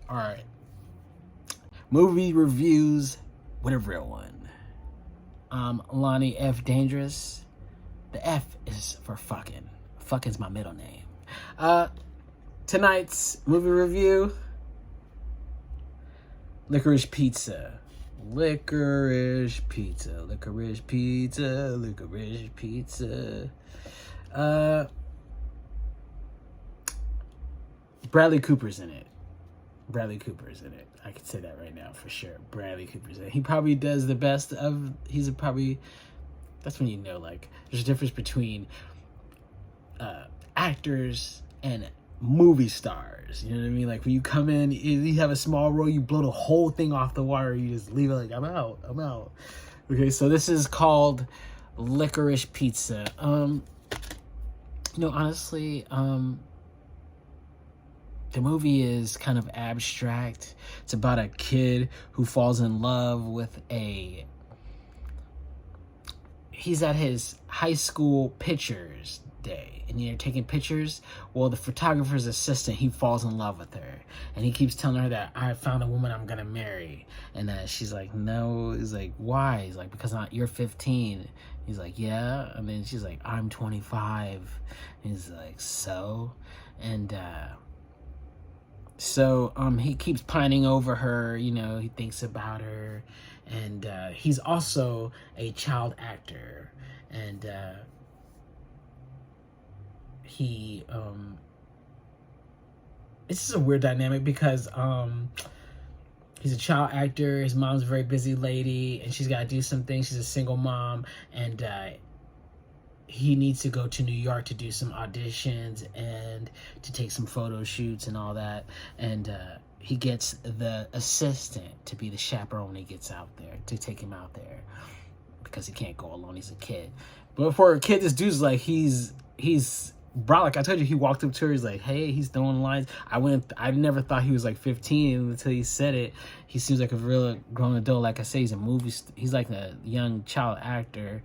All right. Movie reviews with a real one. Lonnie F. Dangerous. The F is for fucking. Fucking's my middle name. Tonight's movie review: Licorice Pizza. Licorice Pizza. Licorice Pizza. Licorice Pizza. Bradley Cooper's in it. Bradley Cooper's in it. I can say that right now for sure. Bradley Cooper's in it. He probably does the best of. That's when you know, like, there's a difference between actors and movie stars. You know what I mean? Like, when you come in, you have a small role, you blow the whole thing off the wire. You just leave it like, I'm out. Okay, so this is called Licorice Pizza. Honestly, the movie is kind of abstract. It's about a kid who falls in love with he's at his high school pictures day, and they're taking pictures. Well, the photographer's assistant, he falls in love with her, and he keeps telling her that I found a woman I'm gonna marry, and she's like, no. He's like, why? He's like, because you're 15. He's like, yeah. And then she's like, I'm 25. He's like, so? And he keeps pining over her. He thinks about her, and he's also a child actor, and it's just a weird dynamic because he's a child actor. His mom's a very busy lady, and she's got to do some things. She's a single mom, and he needs to go to New York to do some auditions and to take some photo shoots and all that. And he gets the assistant to be the chaperone when he gets out there, to take him out there, because he can't go alone. He's a kid. But for a kid, this dude's like, he's bro, like I told you, he walked up to her. He's like, hey, he's throwing lines. I never thought he was like 15 until he said it. He seems like a real grown adult. Like I say, he's like a young child actor.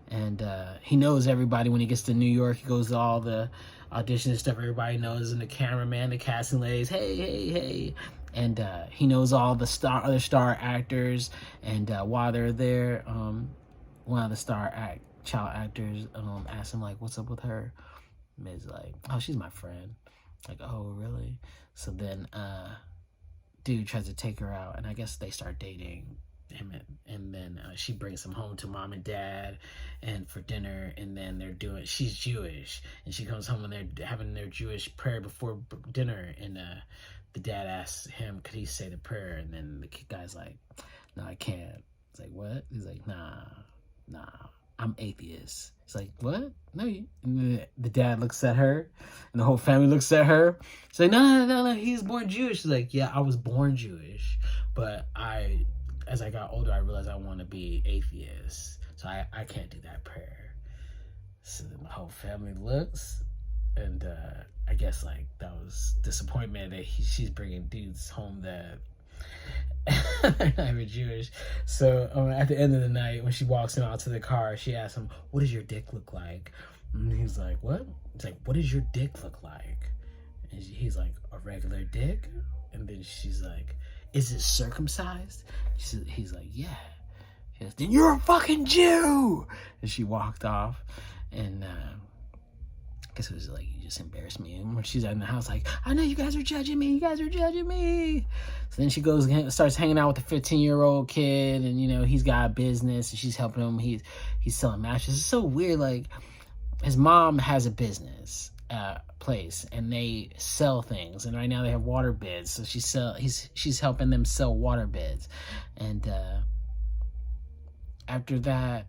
And he knows everybody. When he gets to New York, he goes to all the auditions and stuff. Everybody knows, and the cameraman, the casting ladies, hey. And he knows all the other star actors. And while they're there, one of the child actors asks him, like, what's up with her? And he's like, oh, she's my friend. Like, oh, really? So then dude tries to take her out, and I guess they start dating him, and then she brings him home to mom and dad and for dinner. And then she's Jewish, and she comes home and they're having their Jewish prayer before dinner, and the dad asks him, could he say the prayer? And then the guy's like, no, I can't. It's like, what? He's like, nah, I'm atheist. He's like, what? No, and the dad looks at her, and the whole family looks at her. She's like, no, he's born Jewish. She's like, yeah, I was born Jewish, but as I got older, I realized I want to be atheist, so I can't do that prayer. So then the whole family looks, and I guess like that was disappointment that she's bringing dudes home that they're not even Jewish. So at the end of the night, when she walks him out to the car, she asks him, what does your dick look like? And he's like, what? It's like, what does your dick look like? And he's like, a regular dick? And then she's like, is it circumcised? He's like, yeah. He goes, then you're a fucking Jew! And she walked off, and I guess it was like, you just embarrassed me. And when she's in the house, like, I know you guys are judging me. So then she goes and starts hanging out with a 15-year-old kid, and he's got a business, and she's helping him. He's selling mattresses. It's so weird. Like, his mom has a business place, and they sell things, and right now they have water beds, so she's helping them sell water beds. And after that,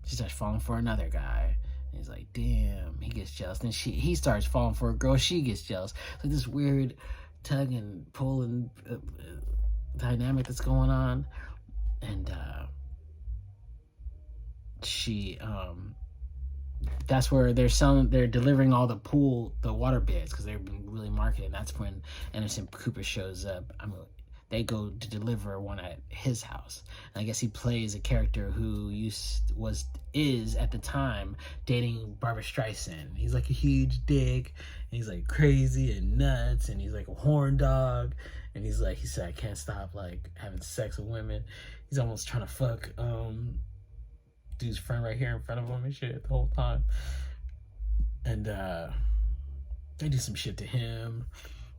she starts falling for another guy. And he's like, damn. He gets jealous. Then he starts falling for a girl. She gets jealous. Like this weird tug and pull and dynamic that's going on. And that's where they're delivering all the water beds, because they've been really marketing. That's when Anderson Cooper shows up. they go to deliver one at his house. And I guess he plays a character who is at the time dating Barbara Streisand. He's like a huge dick, and he's like crazy and nuts, and he's like a horn dog, and he said, I can't stop like having sex with women. He's almost trying to fuck dude's friend right here in front of him and shit the whole time. And they do some shit to him,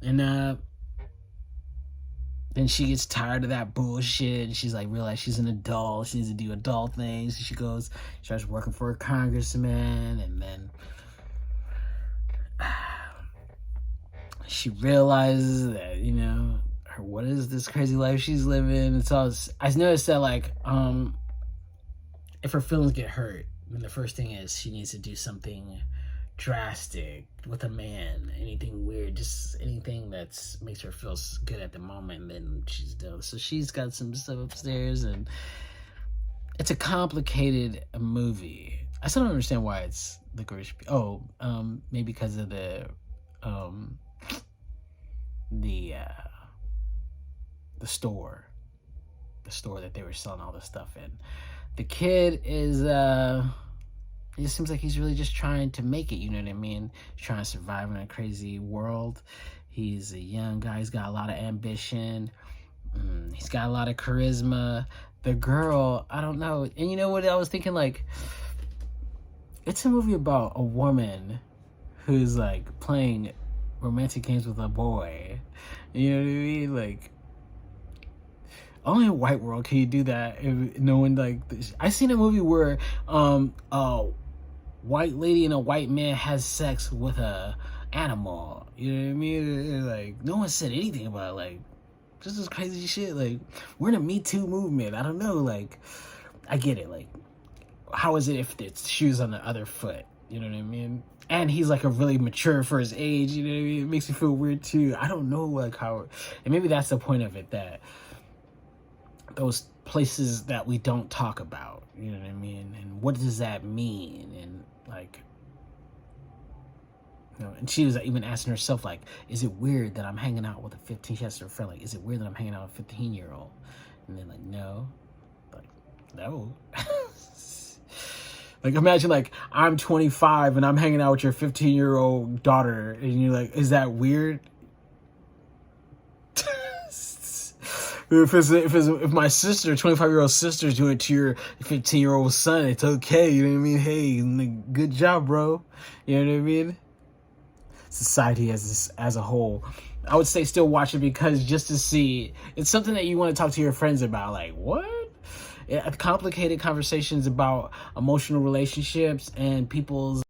and then she gets tired of that bullshit, and she's like, realize she's an adult, she needs to do adult things. So she starts working for a congressman, and then she realizes that, you know, what is this crazy life she's living. So I noticed that, like, if her feelings get hurt, then the first thing is she needs to do something drastic with a man, anything weird, just anything that makes her feel good at the moment, and then she's done. So she's got some stuff upstairs, and it's a complicated movie. I still don't understand why it's Licorice. Maybe because of the store that they were selling all this stuff in. The kid is it just seems like he's really just trying to make it, you know what I mean? He's trying to survive in a crazy world. He's a young guy. He's got a lot of ambition. He's got a lot of charisma. The girl, I don't know. And you know what I was thinking? Like, it's a movie about a woman who's, like, playing romantic games with a boy. You know what I mean? Like, only in a white world can you do that. If no one, like, I seen a movie where a white lady and a white man has sex with a animal. You know what I mean? Like, no one said anything about it. Like, this is crazy shit. Like, we're in a Me Too movement. I don't know. Like, I get it. Like, how is it if it's shoes on the other foot? You know what I mean? And he's like a really mature for his age. You know what I mean? It makes me feel weird too. I don't know, like, how, and maybe that's the point of it, that those places that we don't talk about, you know what I mean? And what does that mean? And, like, you know, and she was even asking herself, like, is it weird that I'm hanging out with a 15, she asked her friend, like, is it weird that I'm hanging out with a 15-year-old? And then, like, no. Like, no. Like, imagine, like, I'm 25 and I'm hanging out with your 15-year-old daughter, and you're like, is that weird? If my sister, 25-year-old sister, is doing it to your 15-year-old son, it's okay. You know what I mean? Hey, good job, bro. You know what I mean? Society as a whole, I would say still watch it, because just to see, it's something that you want to talk to your friends about. Like, what? Complicated conversations about emotional relationships and people's